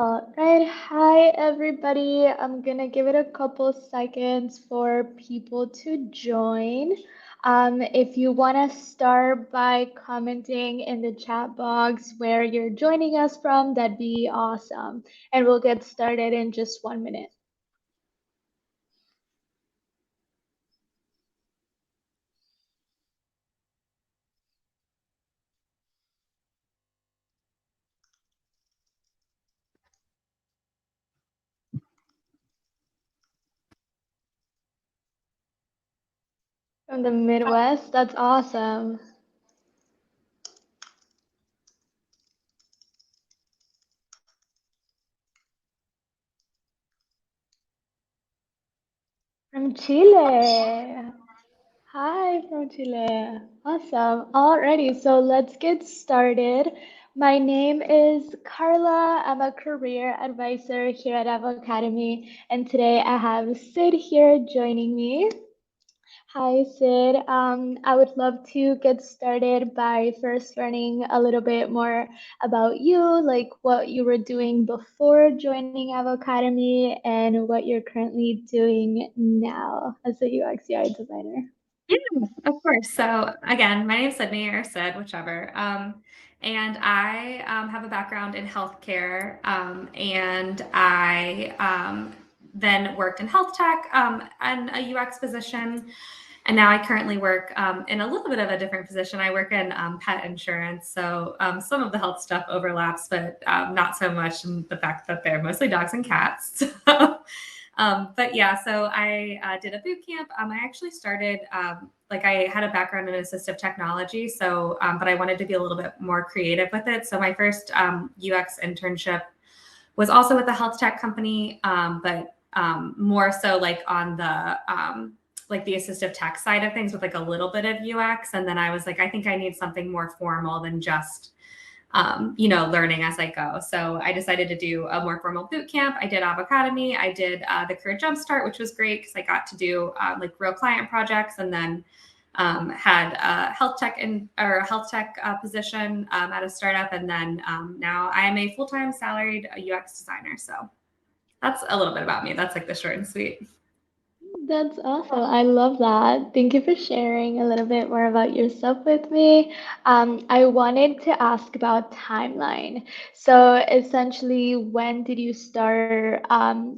All right, hi everybody. I'm gonna give it a couple seconds for people to join. If you want to start by commenting in the chat box where you're joining us from, that'd be awesome. And we'll get started in just 1 minute. From the Midwest, that's awesome. From Chile. Hi from Chile. Awesome. Alrighty, so let's get started. My name is Carla. I'm a career advisor here at Avocademy, and today I have Sid here joining me. Hi, Sid. I would love to get started by first learning a little bit more about you, like what you were doing before joining Avocademy and what you're currently doing now as a UX UI designer. Yeah, of course. So again, my name's Sydney or Sid, whichever. And I have a background in healthcare, and I then worked in health tech and a UX position. And now I currently work in a little bit of a different position. I work in pet insurance. So some of the health stuff overlaps, but not so much in the fact that they're mostly dogs and cats. But yeah, so I did a boot camp. I actually started, like I had a background in assistive technology. So, but I wanted to be a little bit more creative with it. So my first UX internship was also with a health tech company, but more so like on the assistive tech side of things with like a little bit of UX. And then I was like, I think I need something more formal than just learning as I go. So I decided to do a more formal boot camp. I did Avocademy. I did the Career Jumpstart, which was great because I got to do like real client projects, and then had a health tech position at a startup, and then now I am a full-time salaried UX designer. So that's a little bit about me. That's like the short and sweet. That's awesome. I love that. Thank you for sharing a little bit more about yourself with me. I wanted to ask about timeline. So essentially, when did you start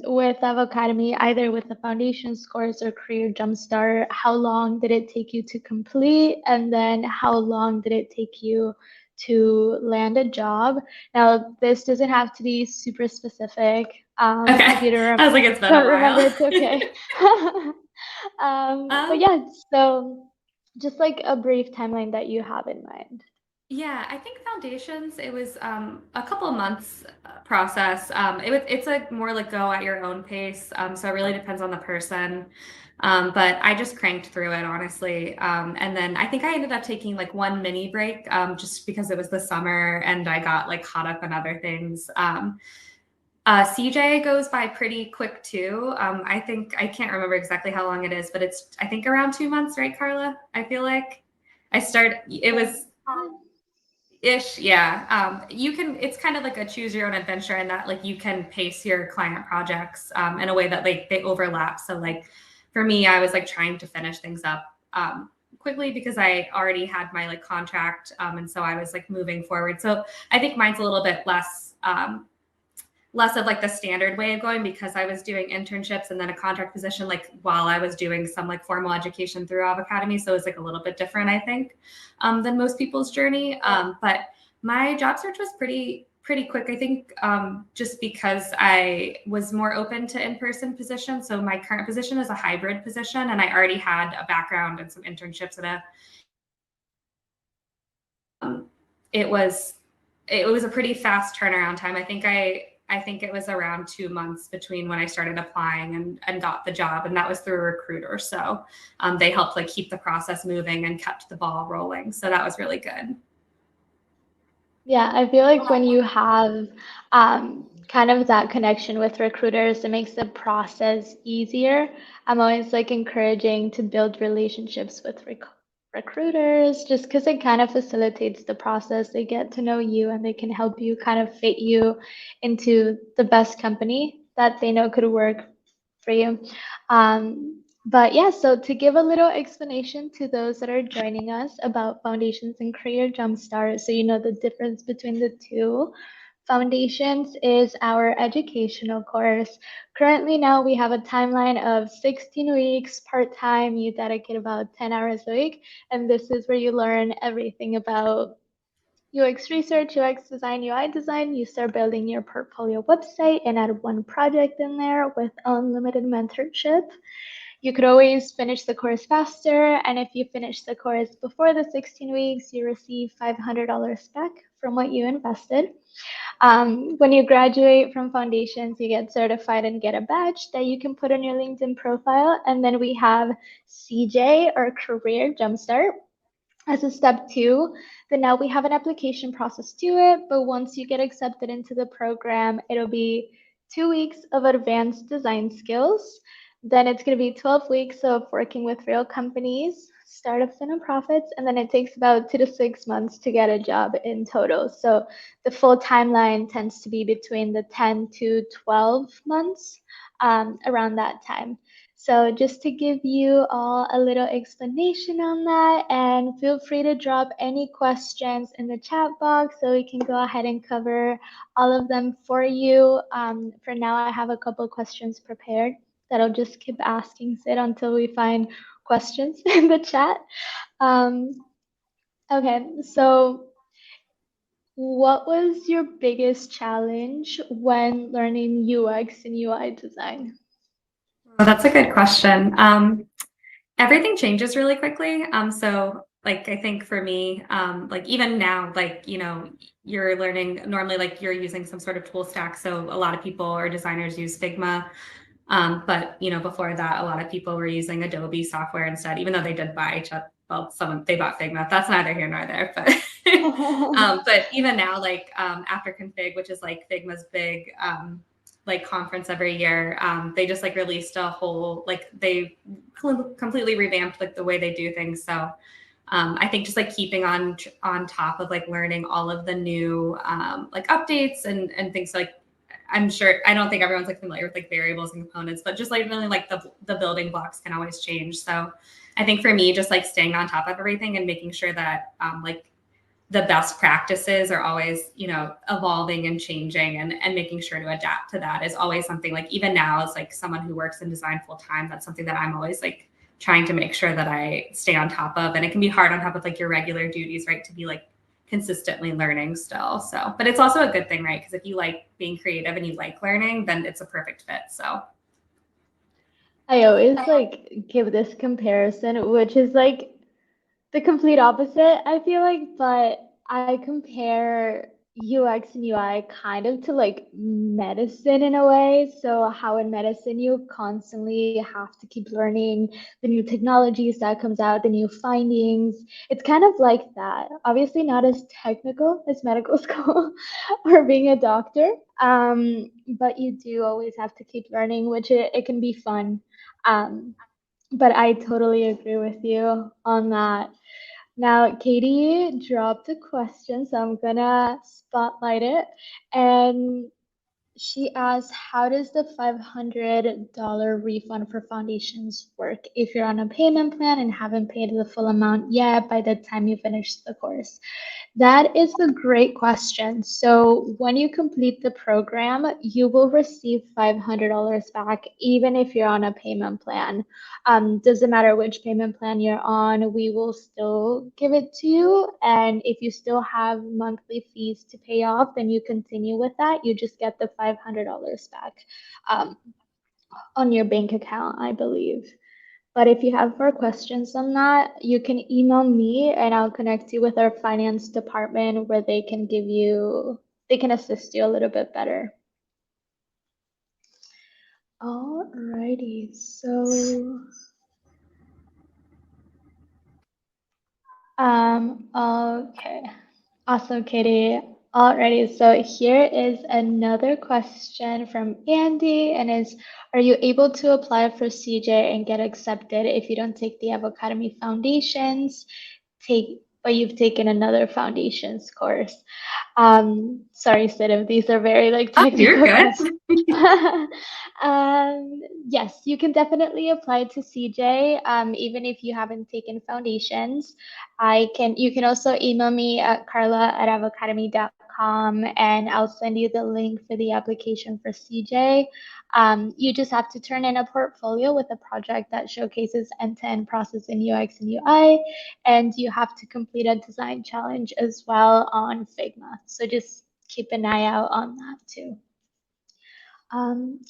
with Avocademy, either with the foundations course or Career Jumpstart? How long did it take you to complete? And then how long did it take you to land a job? Now, this doesn't have to be super specific. Okay, If you I was like, it's been a don't remember, while. it's okay. But um, yeah, so just like a brief timeline that you have in mind. Yeah, I think foundations, it was a couple of months process. It's like more like go at your own pace. So it really depends on the person. But I just cranked through it, honestly. And then I think I ended up taking like one mini break just because it was the summer and I got like caught up in other things. CJ goes by pretty quick too. I think I can't remember exactly how long it is, but it's I think around 2 months, right, Carla? I feel like it was ish, yeah. You can, it's kind of like a choose your own adventure in that like you can pace your client projects in a way that like they overlap. So like for me, I was like trying to finish things up quickly because I already had my like contract. And so I was like moving forward. So I think mine's a little bit less of like the standard way of going because I was doing internships and then a contract position like while I was doing some like formal education through Avocademy. So it's like a little bit different, I think, than most people's journey. But my job search was pretty quick, I think, just because I was more open to in-person positions. So my current position is a hybrid position, and I already had a background and some internships at a. It was it was a pretty fast turnaround time. I think it was around 2 months between when I started applying and got the job, and that was through a recruiter. So they helped like keep the process moving and kept the ball rolling. So that was really good. Yeah, I feel like when you have kind of that connection with recruiters, it makes the process easier. I'm always like encouraging to build relationships with recruiters, just because it kind of facilitates the process. They get to know you and they can help you kind of fit you into the best company that they know could work for you. But yeah, so to give a little explanation to those that are joining us about Foundations and Career Jumpstart, so you know the difference between the two. Foundations is our educational course. Currently now we have a timeline of 16 weeks part-time. You dedicate about 10 hours a week, and this is where you learn everything about UX research, UX design, UI design. You start building your portfolio website and add one project in there with unlimited mentorship. You could always finish the course faster, and if you finish the course before the 16 weeks, you receive $500 back from what you invested. When you graduate from Foundations, you get certified and get a badge that you can put on your LinkedIn profile. And then we have CJ or Career Jumpstart as a step two. Then now we have an application process to it, but once you get accepted into the program, it'll be 2 weeks of advanced design skills. Then it's going to be 12 weeks of working with real companies, startups, and nonprofits. And then it takes about 2 to 6 months to get a job in total. So the full timeline tends to be between the 10 to 12 months, around that time. So just to give you all a little explanation on that, and feel free to drop any questions in the chat box so we can go ahead and cover all of them for you. For now, I have a couple questions prepared that I'll just keep asking Sid until we find questions in the chat. Okay, so what was your biggest challenge when learning UX and UI design? Well, that's a good question. Everything changes really quickly. So like I think for me, like even now, like you're learning normally like you're using some sort of tool stack. So a lot of people or designers use Figma. But before that, a lot of people were using Adobe software instead, even though they did buy each other. Well, they bought Figma. That's neither here nor there. But but even now, like after Config, which is like Figma's big like conference every year, they just like released a whole like they completely revamped like the way they do things. So I think just like keeping on top of like learning all of the new like updates and things like I'm sure I don't think everyone's like familiar with like variables and components, but just like really like the building blocks can always change. So I think for me, just like staying on top of everything and making sure that like the best practices are always, evolving and changing and making sure to adapt to that is always something like even now as like someone who works in design full time, that's something that I'm always like trying to make sure that I stay on top of. And it can be hard on top of like your regular duties, right? To be like consistently learning still. So, but it's also a good thing, right? Because if you like being creative and you like learning, then it's a perfect fit. So I always like give this comparison, which is like the complete opposite, I feel like, but I compare UX and UI kind of to like medicine in a way. So, how in medicine you constantly have to keep learning the new technologies that comes out, the new findings. It's kind of like that. Obviously, not as technical as medical school or being a doctor, but you do always have to keep learning, which it can be fun. Um, but I totally agree with you on that. Now, Katie dropped a question, so I'm gonna spotlight it. And she asked, how does the $500 refund for foundations work if you're on a payment plan and haven't paid the full amount yet by the time you finish the course? That is a great question. So, when you complete the program, you will receive $500 back, even if you're on a payment plan. Doesn't matter which payment plan you're on, we will still give it to you. And if you still have monthly fees to pay off, then you continue with that. You just get the $500 back um, on your bank account, I believe. But if you have more questions on that, you can email me and I'll connect you with our finance department where they can assist you a little bit better. Alrighty, so okay. Awesome, Katie. Alrighty, so here is another question from Andy, and is, are you able to apply for CJ and get accepted if you don't take the Avocademy Foundations, but you've taken another foundations course? Sorry, Sid, if these are very like Oh, you're technical good. questions. Yes, you can definitely apply to CJ, even if you haven't taken foundations. You can also email me at carla@avocademy.com and I'll send you the link for the application for CJ. You just have to turn in a portfolio with a project that showcases end-to-end process in UX and UI, and you have to complete a design challenge as well on Figma. So just keep an eye out on that too.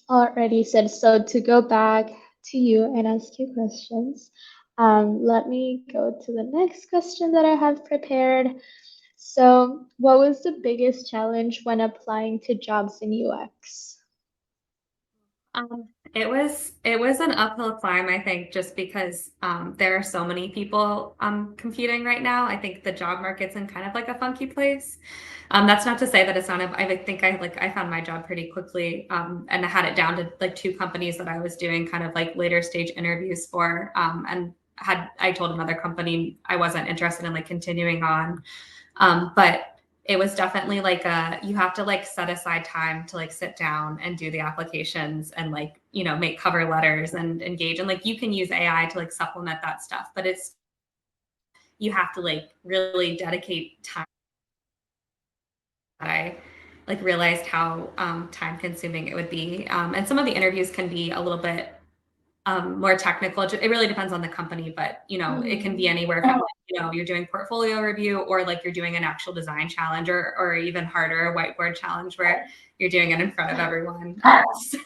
Already said, so to go back to you and ask you questions, let me go to the next question that I have prepared. So, what was the biggest challenge when applying to jobs in UX? It was an uphill climb, I think, just because there are so many people competing right now. I think the job market's in kind of like a funky place. That's not to say that it's not. I think I found my job pretty quickly, and I had it down to like two companies that I was doing kind of like later stage interviews for, and I told another company I wasn't interested in like continuing on. But it was definitely like you have to like set aside time to like sit down and do the applications and like, make cover letters and engage. And like you can use AI to like supplement that stuff, but you have to like really dedicate time. I like realized how time consuming it would be. And some of the interviews can be a little bit more technical. It really depends on the company, but it can be anywhere from you're doing portfolio review or like you're doing an actual design challenge or even harder, a whiteboard challenge where you're doing it in front of everyone. So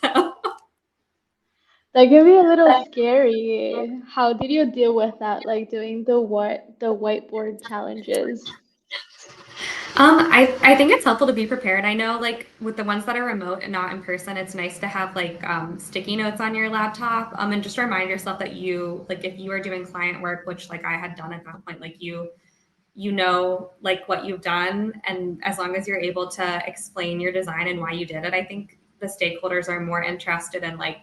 That can be a little scary. How did you deal with that, like doing the whiteboard challenges? I think it's helpful to be prepared. I know like with the ones that are remote and not in person, it's nice to have like sticky notes on your laptop and just remind yourself that like if you are doing client work, which like I had done at that point, like like what you've done, and as long as you're able to explain your design and why you did it, I think the stakeholders are more interested in like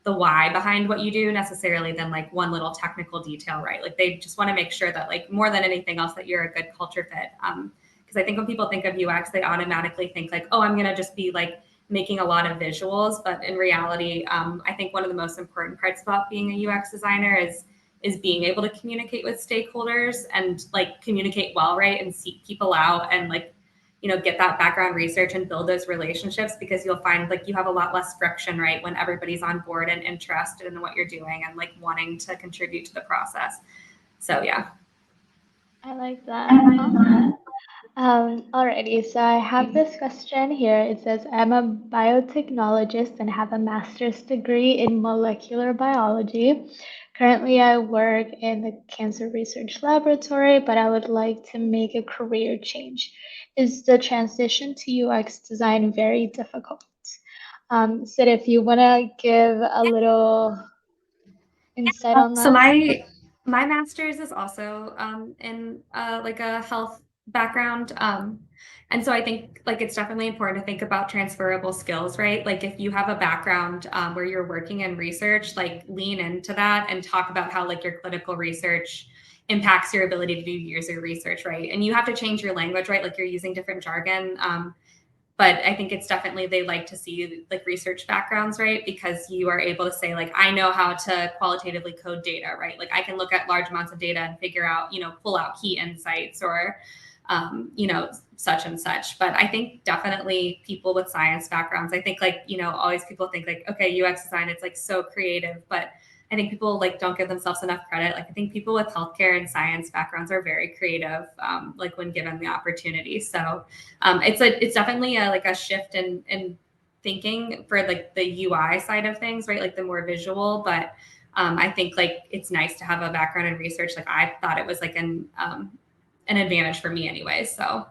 the why behind what you do necessarily than like one little technical detail, right? Like they just want to make sure that like more than anything else that you're a good culture fit. Because I think when people think of UX, they automatically think like, oh, I'm gonna just be like making a lot of visuals, but in reality, I think one of the most important parts about being a UX designer is being able to communicate with stakeholders and like communicate well, right? And seek people out and like, get that background research and build those relationships, because you'll find like you have a lot less friction, right? When everybody's on board and interested in what you're doing and like wanting to contribute to the process. So yeah. I like that. Awesome. Alrighty, so I have this question here. It says, I'm a biotechnologist and have a master's degree in molecular biology. Currently, I work in the cancer research laboratory, but I would like to make a career change. Is the transition to UX design very difficult? Sid, if you want to give a little insight on So that. my master's is also in like a health background, and so I think like it's definitely important to think about transferable skills, right? Like if you have a background where you're working in research, like lean into that and talk about how like your clinical research impacts your ability to do user research, right? And you have to change your language, right? Like you're using different jargon. But I think it's definitely, they like to see like research backgrounds, right? Because you are able to say like, I know how to qualitatively code data, right? Like I can look at large amounts of data and figure out, pull out key insights or, such and such. But I think definitely people with science backgrounds, I think like, always people think like, okay, UX design, it's like so creative, but I think people like don't give themselves enough credit. Like I think people with healthcare and science backgrounds are very creative, like when given the opportunity. So it's definitely like a shift in thinking for like the UI side of things, right? Like the more visual, but I think like it's nice to have a background in research. Like I thought it was like an advantage for me anyway. So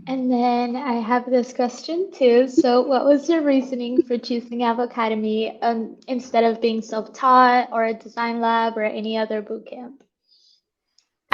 And then I have this question too. So, what was your reasoning for choosing Avocademy instead of being self-taught or a design lab or any other boot camp?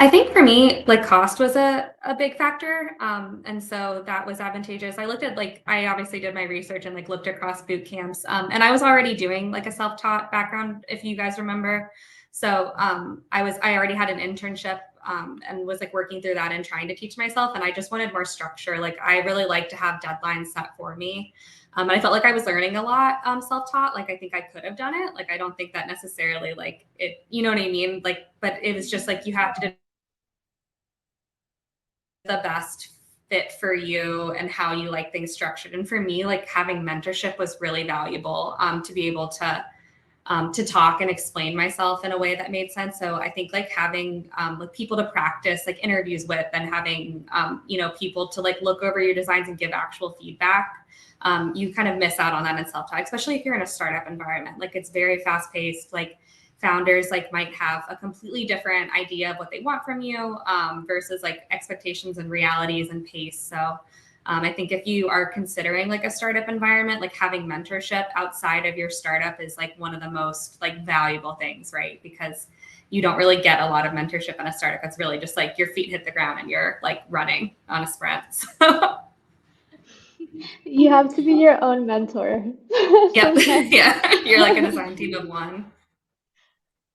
I think for me, like cost was a big factor. And so that was advantageous. I looked at like, I obviously did my research and like looked across boot camps. And I was already doing like a self-taught background, if you guys remember. So I already had an internship and was like working through that and trying to teach myself. And I just wanted more structure. Like I really like to have deadlines set for me. And I felt like I was learning a lot self-taught. Like I think I could have done it. Like I don't think that necessarily like it, you know what I mean? Like, but it was just like you have to the best fit for you and how you like things structured. And for me, like having mentorship was really valuable to be able to talk and explain myself in a way that made sense. So I think like having like people to practice like interviews with and having you know, people to like look over your designs and give actual feedback. You kind of miss out on that in self-taught, especially if you're in a startup environment. Like it's very fast paced. Like founders like might have a completely different idea of what they want from you versus like expectations and realities and pace. So I think if you are considering like a startup environment, like having mentorship outside of your startup is like one of the most like valuable things, right? Because you don't really get a lot of mentorship in a startup. It's really just like your feet hit the ground and you're like running on a sprint. So, You have to be your own mentor yep. sometimes. Yeah. You're like a design team of one.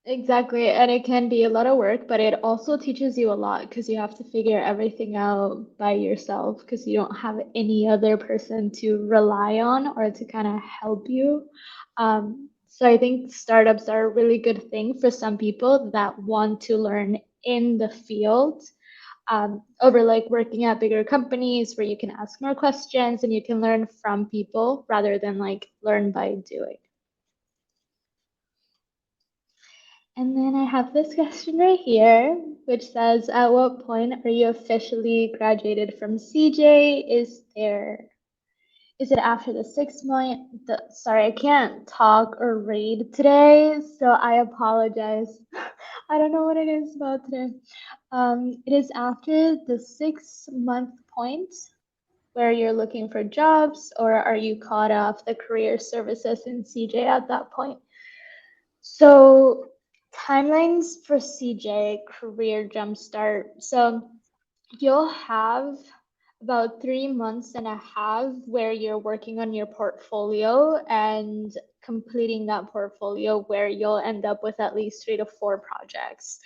Exactly, and it can be a lot of work, but it also teaches you a lot because you have to figure everything out by yourself because you don't have any other person to rely on or to kind of help you. So I think startups are a really good thing for some people that want to learn in the field, over like working at bigger companies where you can ask more questions and you can learn from people rather than like learn by doing. And then I have this question right here, which says, at what point are you officially graduated from CJ? Is it after the 6 month? Sorry, I can't talk or read today, so I apologize. I don't know what it is about today. It is after the 6 month point where you're looking for jobs, or are you caught off the career services in CJ at that point? So timelines for CJ Career Jumpstart. So you'll have about 3 months and a half where you're working on your portfolio and completing that portfolio where you'll end up with at least 3 to 4 projects.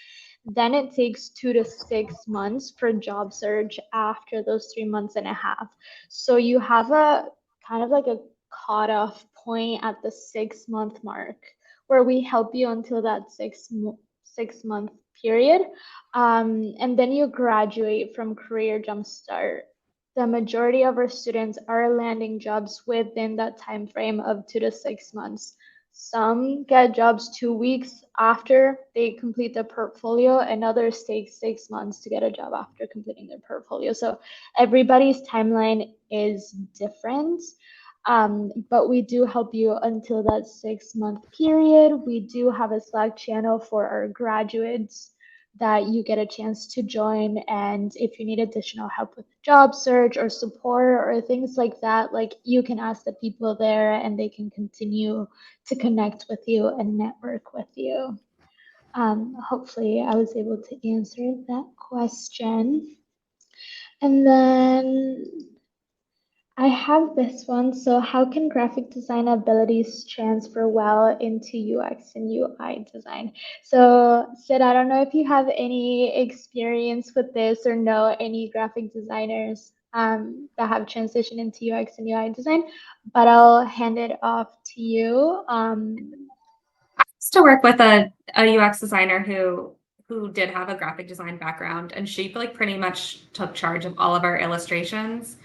Then it takes 2 to 6 months for job search after those 3 months and a half. So you have a kind of like a cutoff point at the 6 month mark where we help you until that 6 month period, and then you graduate from Career Jumpstart. The majority of our students are landing jobs within that time frame of 2 to 6 months. Some get jobs 2 weeks after they complete their portfolio, and others take 6 months to get a job after completing their portfolio. So everybody's timeline is different. But we do help you until that 6 month period. We do have a Slack channel for our graduates that you get a chance to join. And if you need additional help with job search or support or things like that, like you can ask the people there and they can continue to connect with you and network with you. Hopefully, I was able to answer that question. And then I have this one. So, how can graphic design abilities transfer well into UX and UI design? So, Sid, I don't know if you have any experience with this or know any graphic designers that have transitioned into UX and UI design, but I'll hand it off to you. To work with a UX designer who did have a graphic design background, and she like pretty much took charge of all of our illustrations.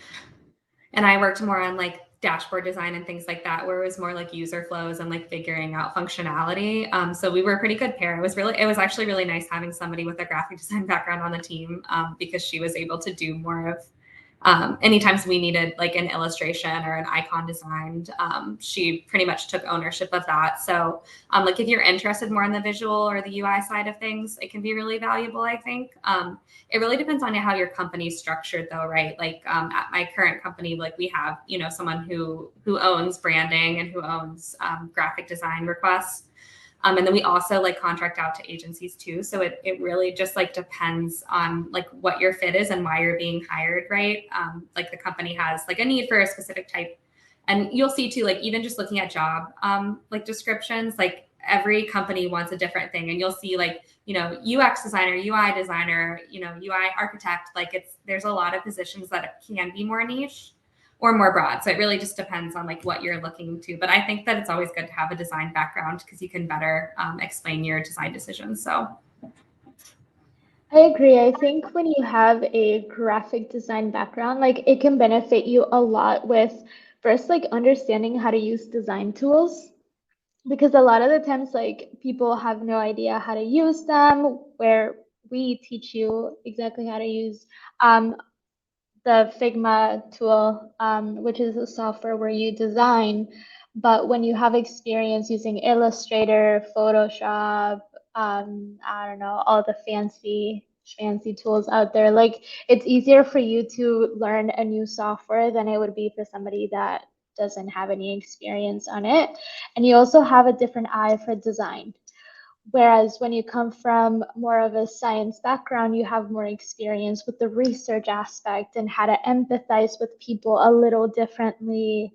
And I worked more on like dashboard design and things like that, where it was more like user flows and like figuring out functionality. So we were a pretty good pair. It was actually really nice having somebody with a graphic design background on the team because she was able to do more of anytime we needed like an illustration or an icon designed, she pretty much took ownership of that. So like if you're interested more in the visual or the UI side of things, it can be really valuable, I think. It really depends on how your company's structured though, right? Like at my current company, like we have, you know, someone who owns branding and who owns graphic design requests. And then we also like contract out to agencies too. So it really just like depends on like what your fit is and why you're being hired, right? Like the company has like a need for a specific type. And you'll see too, like even just looking at job like descriptions, like every company wants a different thing. And you'll see like, UX designer, UI designer, UI architect, like there's a lot of positions that can be more niche or more broad. So it really just depends on like what you're looking to. But I think that it's always good to have a design background because you can better explain your design decisions. So I agree. I think when you have a graphic design background, like it can benefit you a lot with first like understanding how to use design tools because a lot of the times like people have no idea how to use them where we teach you exactly how to use um, the Figma tool, which is a software where you design. But when you have experience using Illustrator, Photoshop, I don't know, all the fancy tools out there, like it's easier for you to learn a new software than it would be for somebody that doesn't have any experience on it. And you also have a different eye for design. Whereas when you come from more of a science background, you have more experience with the research aspect and how to empathize with people a little differently.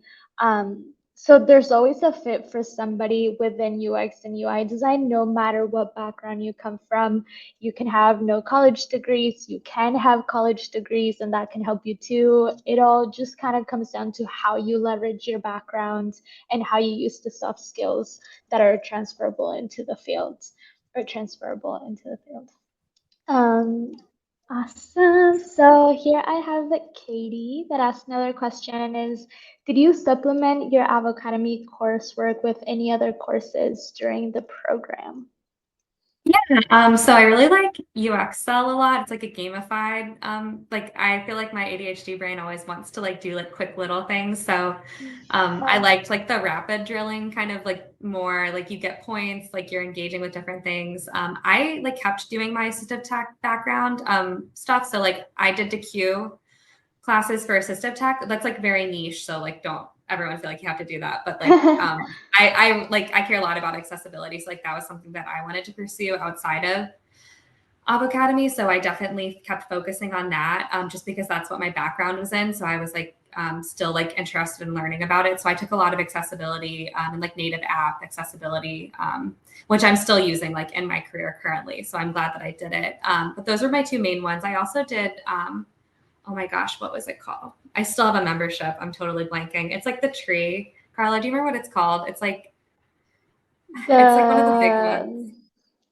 So there's always a fit for somebody within UX and UI design, no matter what background you come from. You can have no college degrees, you can have college degrees, and that can help you too. It all just kind of comes down to how you leverage your background and how you use the soft skills that are transferable into the field or transferable into the field. Um, awesome. So here I have Katie that asked another question is, did you supplement your Avocademy coursework with any other courses during the program? yeah, so I really like UX Cell a lot. It's like a gamified, like I feel like my ADHD brain always wants to like do like quick little things. So I liked like the rapid drilling kind of like more like you get points, like you're engaging with different things. I like kept doing my assistive tech background stuff. So like I did DQ classes for assistive tech. That's like very niche. So like don't everyone feel like you have to do that. But like I care a lot about accessibility. So like that was something that I wanted to pursue outside of Avocademy. So I definitely kept focusing on that just because that's what my background was in. So I was like still like interested in learning about it. So I took a lot of accessibility and like native app accessibility, which I'm still using like in my career currently. So I'm glad that I did it. But those were my two main ones. I also did oh my gosh, what was it called? I still have a membership. I'm totally blanking. It's like the tree. Carla, do you remember what it's called? It's like one of the big ones.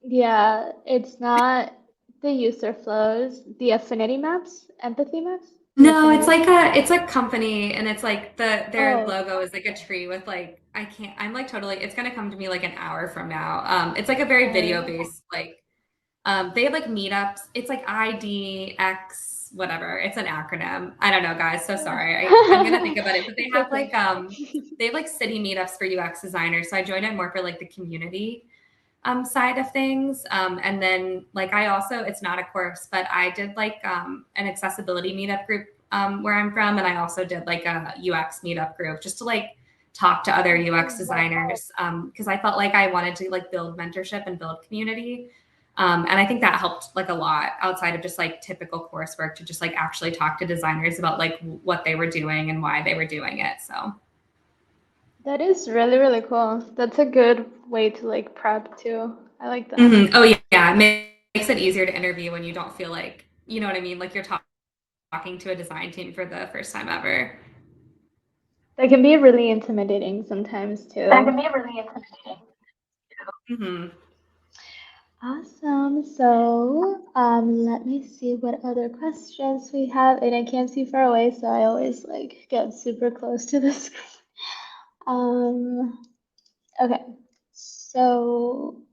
Yeah, it's not the user flows, the affinity maps, empathy maps, the No, it's affinity like maps. it's a company and it's like their Oh, logo is like a tree with like I'm like totally it's gonna come to me like an hour from now. It's like a very video I based like they have like meetups. It's like IDX, whatever. It's an acronym. I don't know, guys. So sorry. I'm gonna think about it. But it's okay. they have like city meetups for UX designers. So I joined it more for like the community side of things. And then like I also it's not a course, but I did like an accessibility meetup group where I'm from, and I also did like a UX meetup group just to like talk to other Oh, UX cool. designers because I felt like I wanted to like build mentorship and build community. And I think that helped like a lot outside of just like typical coursework to just like actually talk to designers about like what they were doing and why they were doing it. So, That is really, really cool. That's a good way to like prep too. I like that. Oh yeah, it makes it easier to interview when you don't feel like, you know what I mean? Like you're talking to a design team for the first time ever. That can be really intimidating sometimes That too. can be really intimidating. Hmm. Awesome. So, let me see what other questions we have. And I can't see far away, so I always like get super close to the screen. Um, okay. So,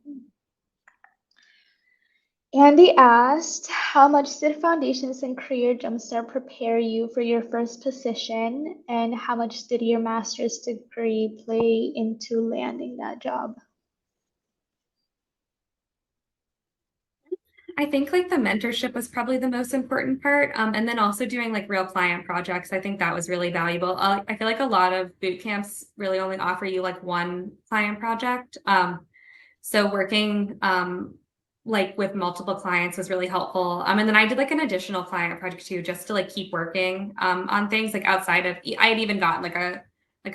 Andy asked, how much did Foundations and Career Jumpstart prepare you for your first position, and how much did your master's degree play into landing that job? I think like the mentorship was probably the most important part. And then also doing like real client projects. I think that was really valuable. I feel like a lot of boot camps really only offer you like one client project. So working like with multiple clients was really helpful. And then I did like an additional client project too, just to like keep working on things like outside of. I had even gotten like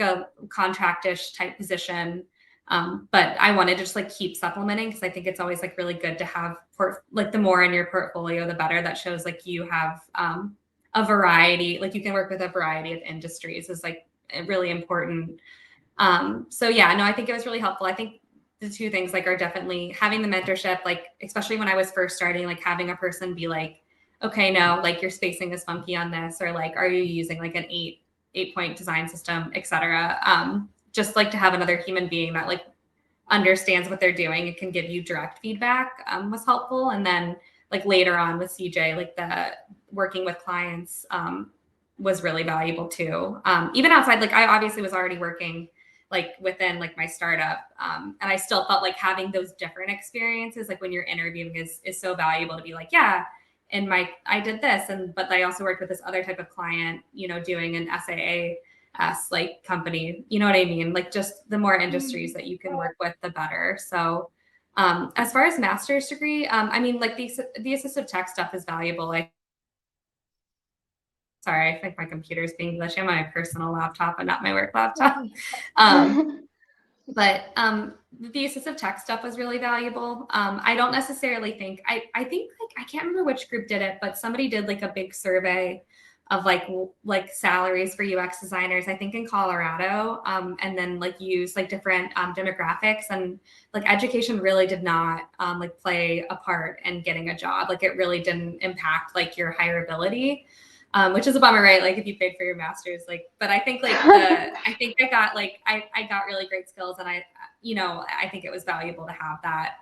a contractish type position, but I wanted to just like keep supplementing because I think it's always like really good to have like the more in your portfolio, the better. That shows like you have a variety, like you can work with a variety of industries is like really important. So yeah, no, I think it was really helpful. I think the two things like are definitely having the mentorship, like especially when I was first starting, like having a person be like, okay, no, like your spacing is funky on this, or like, are you using like an eight point design system, etc. Just like to have another human being that like understands what they're doing and can give you direct feedback was helpful. And then like later on with CJ, like the working with clients was really valuable too. Even outside, like I obviously was already working like within like my startup, and I still felt like having those different experiences, like when you're interviewing, is so valuable to be like, yeah. And I did this, and but I also worked with this other type of client, you know, doing an SAA like company, you know what I mean? Like just the more industries that you can work with, the better. So as far as master's degree, I mean, like the assistive tech stuff is valuable. Sorry, I think my computer's being glitchy on my personal laptop and not my work laptop. But the assistive tech stuff was really valuable. I don't necessarily think I think like I can't remember which group did it, but somebody did like a big survey of like salaries for UX designers, I think in Colorado, and then like use like different demographics, and like education really did not like play a part in getting a job. Like it really didn't impact like your hireability. Which is a bummer, right? Like if you paid for your master's, like, but I think like I think I got like, I got really great skills, and you know, I think it was valuable to have that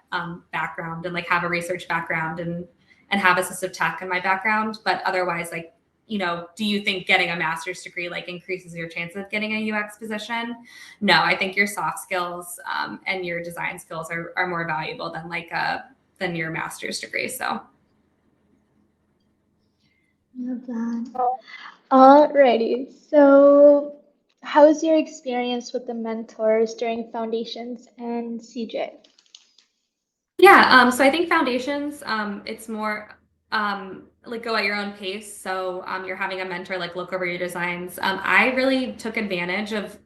background and like have a research background and have assistive tech in my background. But otherwise, like, you know, do you think getting a master's degree like increases your chances of getting a UX position? No, I think your soft skills and your design skills are more valuable than like than your master's degree. So. Love that. Alrighty. So, how's your experience with the mentors during foundations and CJ? Yeah, so I think foundations, it's more like go at your own pace. So you're having a mentor like look over your designs. I really took advantage of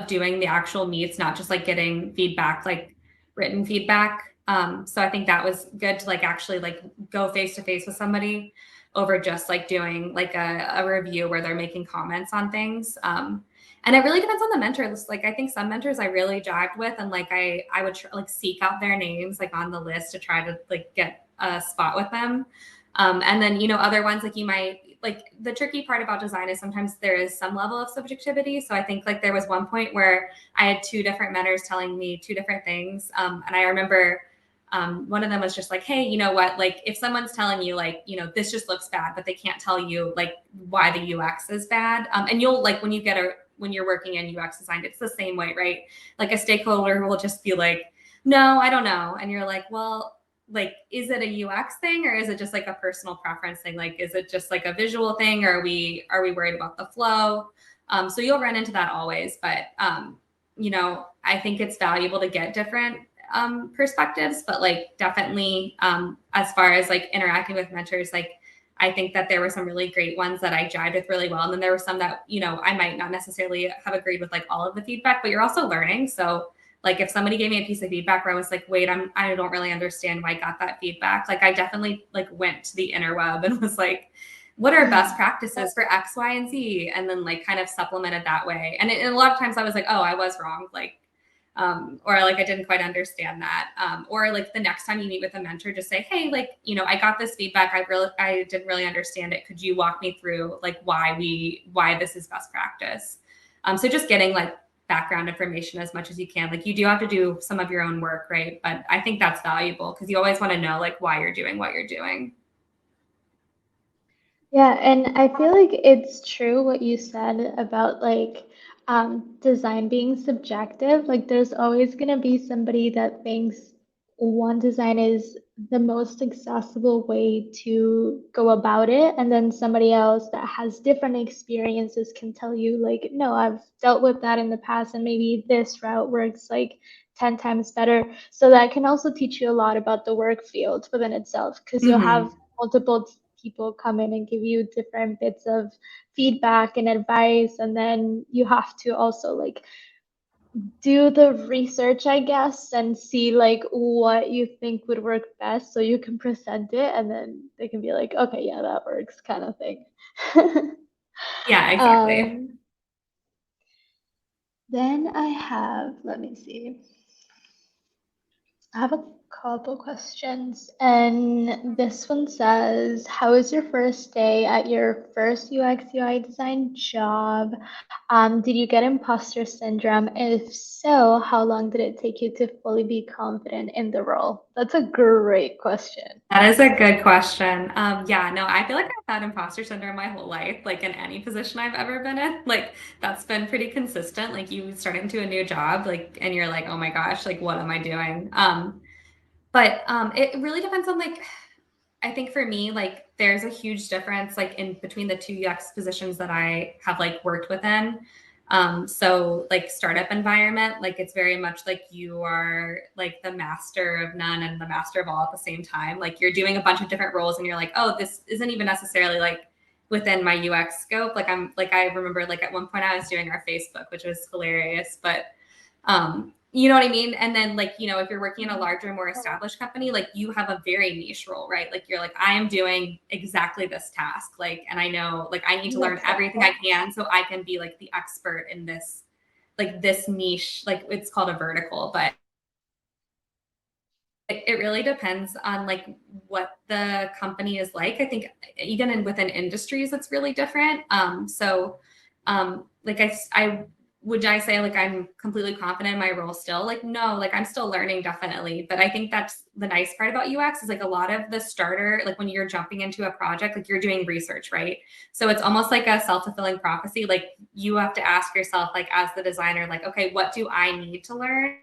doing the actual meets, not just like getting feedback, like written feedback. So I think that was good to like actually like go face to face with somebody over just like doing like a review where they're making comments on things. And it really depends on the mentor. Like I think some mentors I really jived with, and like I would like seek out their names like on the list to try to like get a spot with them. And then you know other ones like you might like the tricky part about design is sometimes there is some level of subjectivity. So I think like there was one point where I had two different mentors telling me two different things, and I remember. One of them was just like, hey, you know what? Like, if someone's telling you, like, you know, this just looks bad, but they can't tell you, like, why the UX is bad. And you'll, like, when you're working in UX design, it's the same way, right? Like, a stakeholder will just be like, no, I don't know. And you're like, well, like, is it a UX thing or is it just like a personal preference thing? Like, is it just like a visual thing, or are we worried about the flow? So you'll run into that always, but you know, I think it's valuable to get different perspectives, but like definitely as far as like interacting with mentors, like I think that there were some really great ones that I jived with really well. And then there were some that, you know, I might not necessarily have agreed with like all of the feedback, but you're also learning. So like if somebody gave me a piece of feedback where I was like, wait, I don't really understand why I got that feedback. Like I definitely like went to the interweb and was like, what are best practices for X, Y, and Z? And then like kind of supplemented that way. And a lot of times I was like, oh, I was wrong. Like, or like I didn't quite understand that. Or like the next time you meet with a mentor, just say, hey, like, you know, I got this feedback. I didn't really understand it. Could you walk me through like why this is best practice? So just getting like background information as much as you can. Like you do have to do some of your own work, right? But I think that's valuable because you always want to know like why you're doing what you're doing. Yeah, and I feel like it's true what you said about like design being subjective. Like there's always going to be somebody that thinks one design is the most accessible way to go about it, and then somebody else that has different experiences can tell you like, no, I've dealt with that in the past, and maybe this route works like 10 times better. So that can also teach you a lot about the work field within itself, because you'll have Hmm. multiple people come in and give you different bits of feedback and advice, and then you have to also like do the research, I guess, and see like what you think would work best so you can present it, and then they can be like, okay, yeah, that works, kind of thing. Yeah, exactly. um, then I have, let me see. I have a couple questions, and this one says, how was your first day at your first UX UI design job? Did you get imposter syndrome? If so, how long did it take you to fully be confident in the role? That's a great question. That is a good question. Yeah, no, I feel like I've had imposter syndrome my whole life, like in any position I've ever been in. Like that's been pretty consistent. Like you start into a new job, like, and you're like, oh my gosh, like what am I doing? But it really depends on like I think for me, like there's a huge difference like in between the two UX positions that I have like worked within. So like startup environment, like it's very much like you are like the master of none and the master of all at the same time. Like you're doing a bunch of different roles and you're like, oh, this isn't even necessarily like within my UX scope. Like I'm like I remember like at one point I was doing our Facebook, which was hilarious, but you know what I mean? And then like, you know, if you're working in a larger, more established company, like you have a very niche role, right? Like you're like, I am doing exactly this task. Like, and I know like I need to learn That's everything I can so I can be like the expert in this, like this niche, like it's called a vertical, but it really depends on like what the company is like. I think even within industries, it's really different. Like I would I say like I'm completely confident in my role still? Like no, like I'm still learning definitely. But I think that's the nice part about UX is like a lot of the starter, like when you're jumping into a project, like you're doing research, right? So it's almost like a self-fulfilling prophecy. Like you have to ask yourself, like as the designer, like, okay, what do I need to learn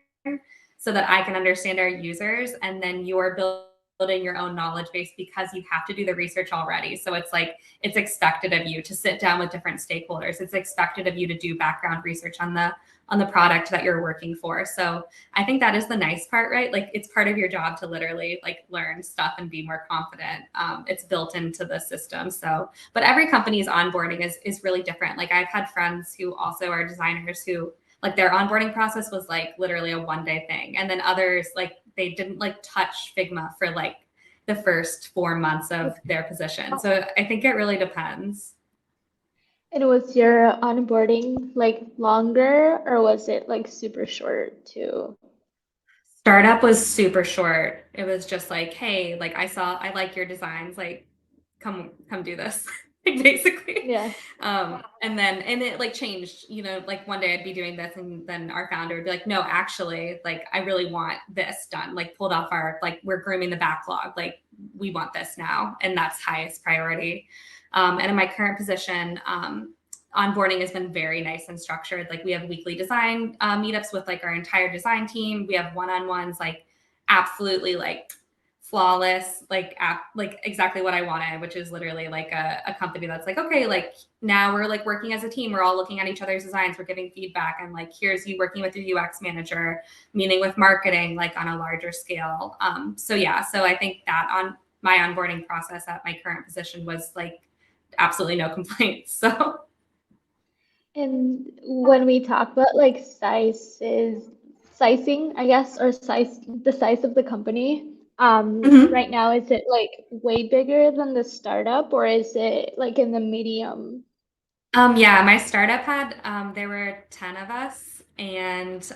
so that I can understand our users? And then you're building your own knowledge base because you have to do the research already. So it's like it's expected of you to sit down with different stakeholders. It's expected of you to do background research on the product that you're working for. So I think that is the nice part, right? Like it's part of your job to literally like learn stuff and be more confident. It's built into the system. So, but every company's onboarding is really different. Like I've had friends who also are designers who like their onboarding process was like literally a 1 day thing. And then others, like they didn't like touch Figma for like the first 4 months of their position. So I think it really depends. And was your onboarding like longer, or was it like super short too? Startup was super short. It was just like, hey, like I like your designs, like come do this. Like basically. Yeah. And it like changed, you know, like one day I'd be doing this and then our founder would be like, no, actually, like I really want this done, like pulled off our like we're grooming the backlog, like we want this now. And that's highest priority. And in my current position, onboarding has been very nice and structured. Like we have weekly design meetups with like our entire design team. We have one-on-ones, like absolutely like flawless, like exactly what I wanted, which is literally like a company that's like, okay, like now we're like working as a team. We're all looking at each other's designs. We're giving feedback. And like, here's you working with your UX manager, meeting with marketing, like on a larger scale. So yeah, so I think that on my onboarding process at my current position was like absolutely no complaints. So And when we talk about like sizing, I guess, or the size of the company, mhm. right now, is it like way bigger than the startup, or is it like in the medium? Yeah, my startup had there were 10 of us, and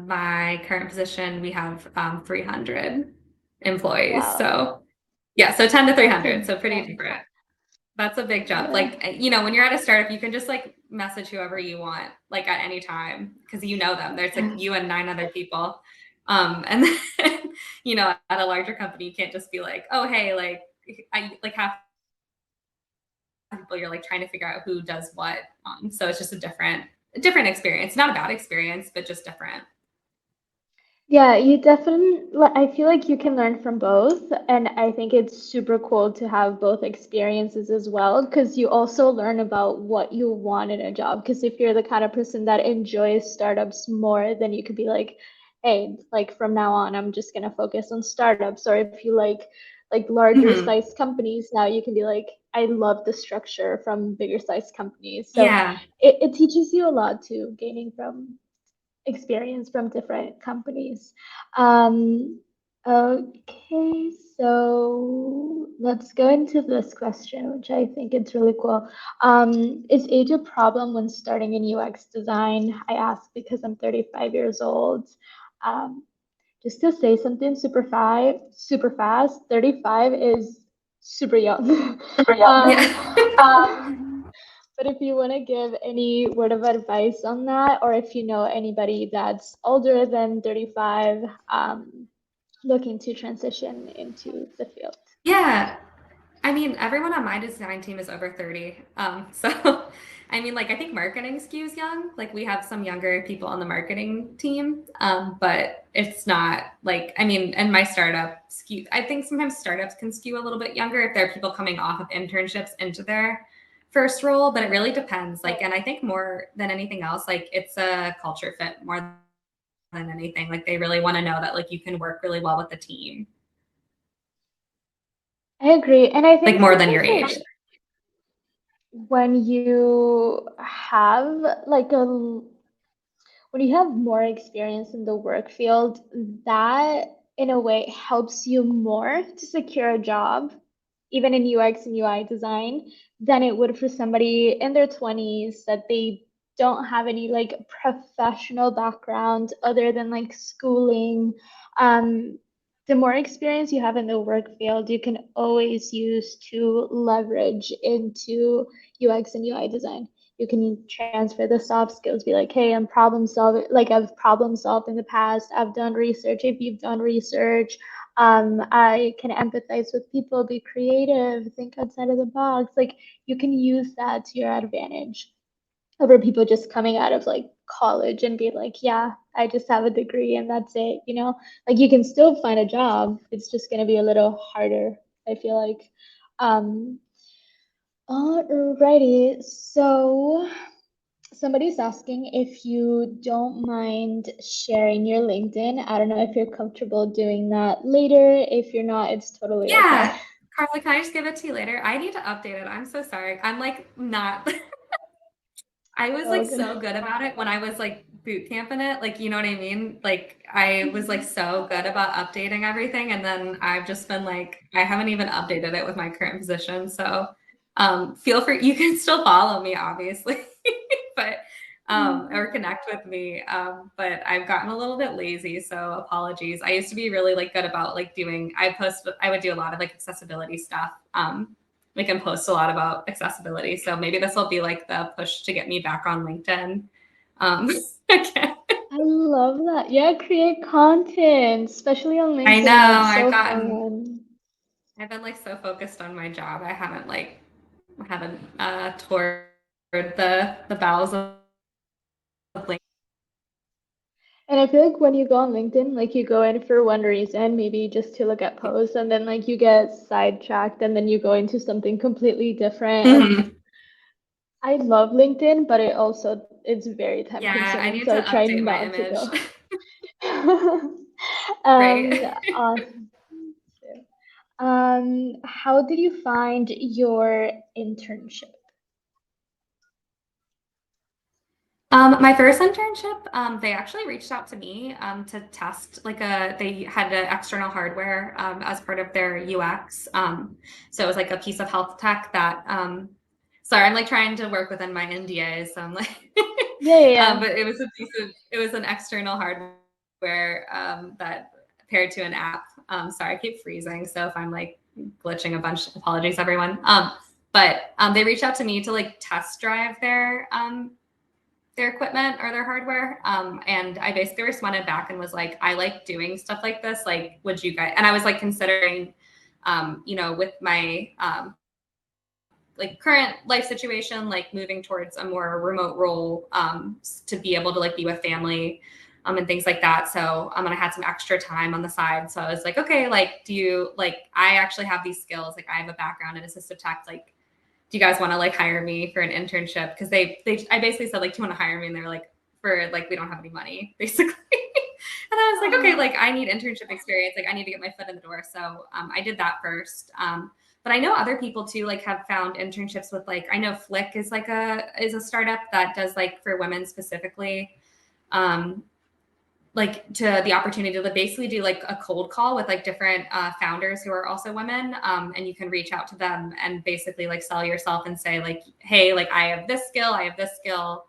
my current position we have 300 employees. Wow. So yeah, so 10 to That's 300, so pretty intense. different. That's a big jump. Yeah. Like you know, when you're at a startup, you can just like message whoever you want, like at any time, because you know them. There's like you and 9 other people. And then you know, at a larger company, you can't just be like, oh hey, like I like half people you're like trying to figure out who does what. So it's just a different experience. Not a bad experience, but just different. Yeah, you definitely, I feel like you can learn from both. And I think it's super cool to have both experiences as well, because you also learn about what you want in a job. Because if you're the kind of person that enjoys startups more, then you could be like, hey, like from now on, I'm just gonna focus on startups. Or if you like larger Mm-hmm. sized companies, now you can be like, I love the structure from bigger sized companies. So Yeah. it teaches you a lot too, gaining from experience from different companies. Um, okay, so let's go into this question, which I think it's really cool. Is age a problem when starting in UX design? I ask because I'm 35 years old. Um, just to say something super fast, 35 is super young. Yeah. But if you want to give any word of advice on that, or if you know anybody that's older than 35, looking to transition into the field. Yeah. I mean, everyone on my design team is over 30. So I mean, like I think marketing skews young. Like we have some younger people on the marketing team. But it's not like I mean, and my startup skew I think sometimes startups can skew a little bit younger if there are people coming off of internships into their first role, but it really depends. Like, and I think more than anything else, like it's a culture fit more than anything. Like they really want to know that like you can work really well with the team. I agree. And I Like think more than your sometimes age. like when you have like a when you have more experience in the work field, that in a way helps you more to secure a job, even in UX and UI design, than it would for somebody in their 20s that they don't have any like professional background other than like schooling. Um, the more experience you have in the work field, you can always use to leverage into UX and UI design. You can transfer the soft skills, be like, hey, I'm problem solving, like I've problem solved in the past, I've done research, if you've done research, I can empathize with people, be creative, think outside of the box. Like you can use that to your advantage over people just coming out of like college and be like, yeah, I just have a degree and that's it, you know? Like you can still find a job. It's just going to be a little harder, I feel like. Um, Alrighty, so somebody's asking if you don't mind sharing your LinkedIn. I don't know if you're comfortable doing that later. If you're not, it's totally okay. Yeah. Carla, can I just give it to you later? I need to update it. I'm so sorry. I'm like not I was Oh, like good. so good about it when I was like boot camping it. Like, you know what I mean? Like I was like so good about updating everything. And then I've just been like, I haven't even updated it with my current position. So feel free, you can still follow me, obviously, but or connect with me. But I've gotten a little bit lazy, so apologies. I used to be really like good about like doing I would do a lot of like accessibility stuff. We can post a lot about accessibility. So maybe this will be like the push to get me back on LinkedIn. Again. I love that. Yeah, create content, especially on I know LinkedIn. That's so fun. I've been like so focused on my job. I haven't toured the bowels of LinkedIn. And I feel like when you go on LinkedIn, like you go in for one reason, maybe just to look at posts, and then like you get sidetracked and then you go into something completely different. And Mhm. I love LinkedIn, but it's very time Yeah, I consuming, need so to I try update my not to image. go. Right. Awesome. How did you find your internship? My first internship, they actually reached out to me to test they had an external hardware as part of their UX. So it was like a piece of health tech that, sorry, I'm like trying to work within my NDA, so I'm like, Yeah, yeah, yeah. but it was an external hardware that paired to an app. Sorry, I keep freezing, so if I'm like glitching a bunch, apologies everyone. But they reached out to me to like test drive their equipment or their hardware. And I basically responded back and was like, I like doing stuff like this. Like, would you guys? And I was like considering, with my like current life situation, like moving towards a more remote role to be able to like be with family and things like that. So I had some extra time on the side. So I was like, okay, like, do you like, I actually have these skills. Like I have a background in assistive tech. Like, do you guys want to like hire me for an internship? Because I basically said like, do you want to hire me? And they're like, for like, we don't have any money, basically. I was like, okay, like I need internship experience. Like I need to get my foot in the door. So I did that first. But I know other people too, like have found internships with like, I know Flick is like is a startup that does like for women specifically, like to the opportunity to basically do like a cold call with like different founders who are also women. And you can reach out to them and basically like sell yourself and say like, hey, like I have this skill, I have this skill.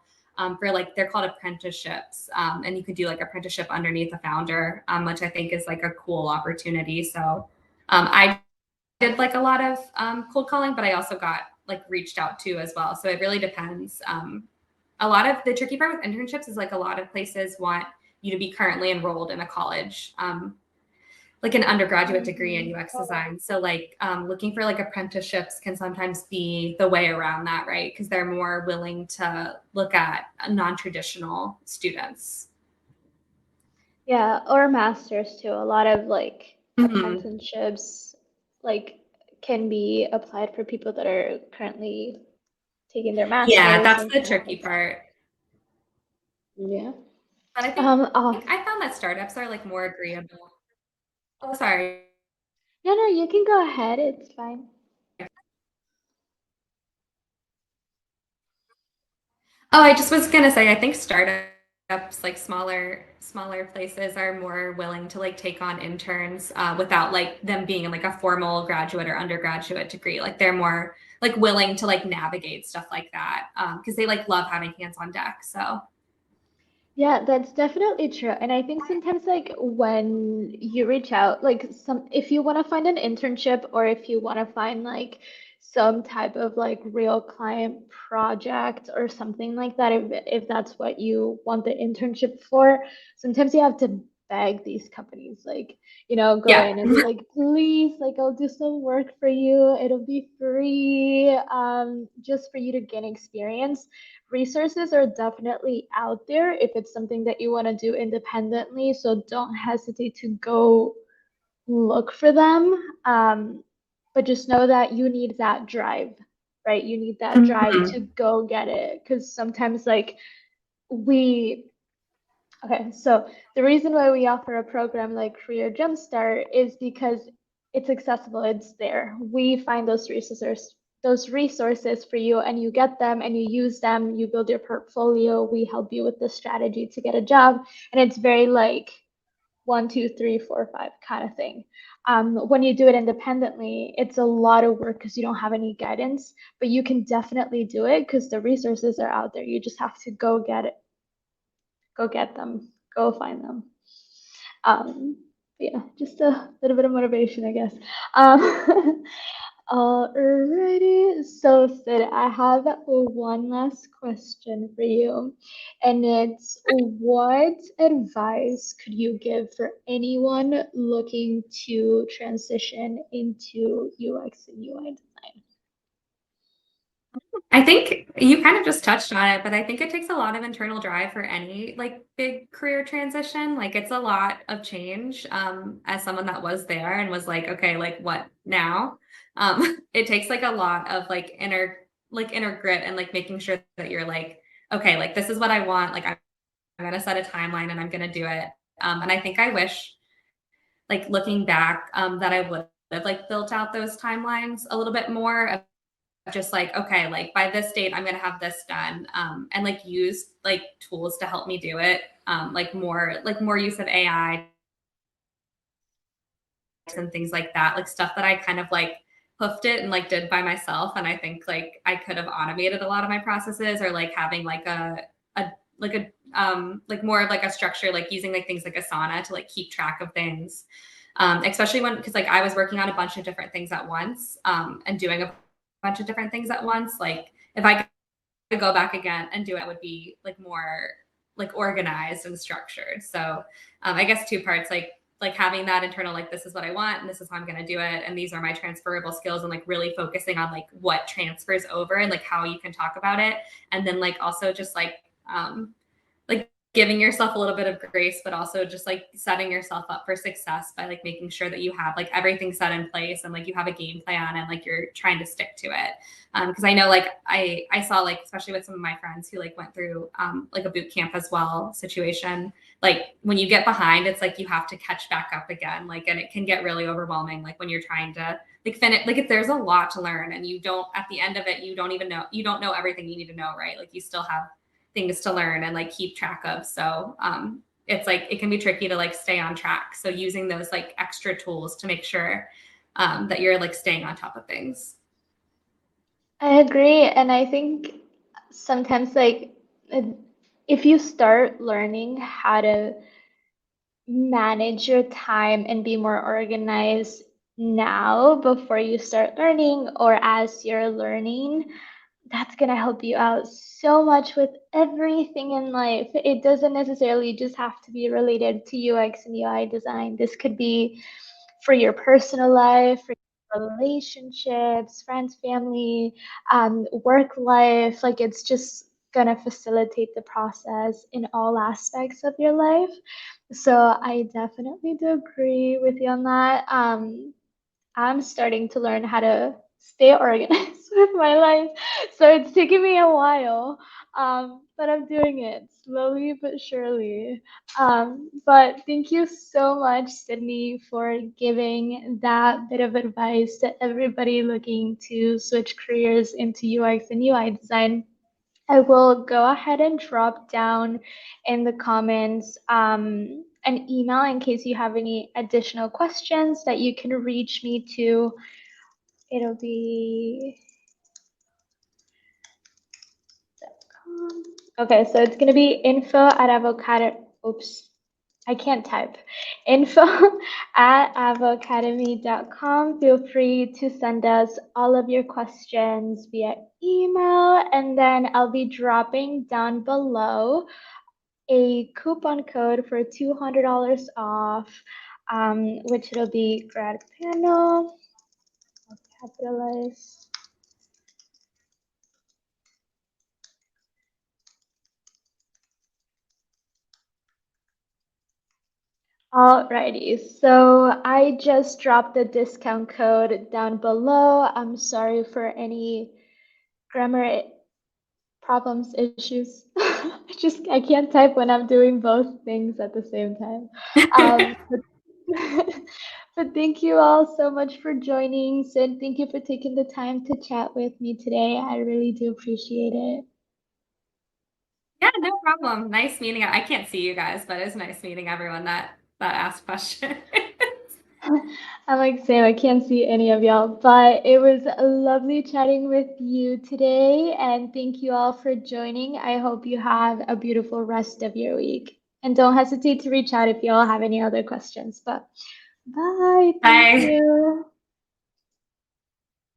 For like they're called apprenticeships, and you could do like apprenticeship underneath a founder, which I think is like a cool opportunity. So I did like a lot of cold calling, but I also got like reached out to as well. So it really depends. A lot of the tricky part with internships is like a lot of places want you to be currently enrolled in a college, like an undergraduate degree in UX design. So like looking for like apprenticeships can sometimes be the way around that, right? Because they're more willing to look at non-traditional students. Yeah, or masters too. A lot of like Mm-hmm. apprenticeships like can be applied for people that are currently taking their Yeah, masters that's and the kind of tricky like part. yeah. But I think I found that startups are like more agreeable. Oh, sorry. No, no, you can go ahead. It's fine. Oh, I just was gonna say, I think startups, like smaller places, are more willing to like take on interns without like them being in like a formal graduate or undergraduate degree. Like they're more like willing to like navigate stuff like that because they like love having hands on deck. So Yeah, that's definitely true. And I think sometimes like when you reach out, like some if you want to find an internship or if you want to find like some type of like real client project or something like that, if that's what you want the internship for, sometimes you have to beg these companies, like, go yeah. in and be like, please, like I'll do some work for you. It'll be free, just for you to gain experience. Resources are definitely out there if it's something that you want to do independently. So don't hesitate to go look for them. But just know that you need that drive, right? You need that drive to Mhm. go get it. Because sometimes, like, we Okay, so the reason why we offer a program like Career Jumpstart is because it's accessible, it's there. We find those resources for you and you get them and you use them, you build your portfolio, we help you with the strategy to get a job, and it's very like 1, 2, 3, 4, 5 kind of thing. When you do it independently, it's a lot of work because you don't have any guidance, but you can definitely do it because the resources are out there. You just have to go get them, go find them. Um, yeah, just a little bit of motivation, I guess. Um, Alrighty, so Sid, I have one last question for you, and it's what advice could you give for anyone looking to transition into UX and UI design? I think you kind of just touched on it, but I think it takes a lot of internal drive for any like big career transition. Like it's a lot of change. As someone that was there and was like, okay, like what now? It takes like a lot of like inner grit and like making sure that you're like, okay, like this is what I want. Like I'm gonna set a timeline and I'm gonna do it. And I think I wish, like looking back, that I would have like built out those timelines a little bit more, just like, okay, like by this date, I'm going to have this done. And like use like tools to help me do it. Like more use of AI and things like that, like stuff that I kind of like hoofed it and like did by myself. And I think like I could have automated a lot of my processes or like having like like more of like a structure, like using like things like Asana to like keep track of things. Especially because like I was working on a bunch of different things at once, and doing a bunch of different things at once. Like if I could go back again and do it, would be like more like organized and structured. So I guess two parts, like having that internal, like this is what I want and this is how I'm going to do it, and these are my transferable skills, and like really focusing on like what transfers over and like how you can talk about it, and then like also just like giving yourself a little bit of grace, but also just like setting yourself up for success by like making sure that you have like everything set in place and like you have a game plan and like you're trying to stick to it. Because I know like I saw like especially with some of my friends who like went through like a boot camp as well situation. Like when you get behind, it's like you have to catch back up again. Like and it can get really overwhelming. Like when you're trying to like finish, like if there's a lot to learn and you don't at the end of it, you don't know everything you need to know, right? Like you still have things to learn and like keep track of. So it's like it can be tricky to like stay on track. So using those like extra tools to make sure that you're like staying on top of things. I agree, and I think sometimes like if you start learning how to manage your time and be more organized now before you start learning or as you're learning, that's going to help you out so much with everything in life. It doesn't necessarily just have to be related to UX and UI design. This could be for your personal life, for your relationships, friends, family, work life. Like it's just going to facilitate the process in all aspects of your life. So I definitely do agree with you on that. I'm starting to learn how to stay organized with my life. So it's taking me a while, but I'm doing it slowly but surely. But thank you so much, Sydney, for giving that bit of advice to everybody looking to switch careers into UX and UI design. I will go ahead and drop down in the comments an email in case you have any additional questions that you can reach me to. It'll be okay, so it's gonna be info at avocado. Oops, I can't type. Info at avocademy.com. Feel free to send us all of your questions via email, and then I'll be dropping down below a coupon code for $200 off, which it'll be grad panel. I'll capitalize. Alrighty, so I just dropped the discount code down below. I'm sorry for any grammar problems, issues. I can't type when I'm doing both things at the same time. But thank you all so much for joining. Sid, thank you for taking the time to chat with me today. I really do appreciate it. Yeah, no problem. Nice meeting. I can't see you guys, but it's nice meeting everyone that asked questions. I'm like, Sam, I can't see any of y'all, but it was lovely chatting with you today. And thank you all for joining. I hope you have a beautiful rest of your week. And don't hesitate to reach out if you all have any other questions. But bye. Thank Bye. you.